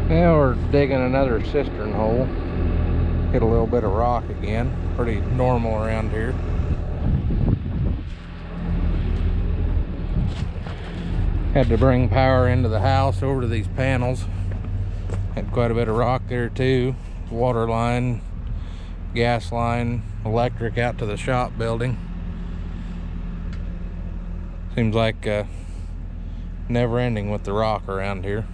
Now we're digging another cistern hole. Hit a little bit of rock again. Pretty normal around here. Had to bring power into the house over to these panels. Had quite a bit of rock there too. Water line, gas line, electric out to the shop building. Seems like never ending with the rock around here.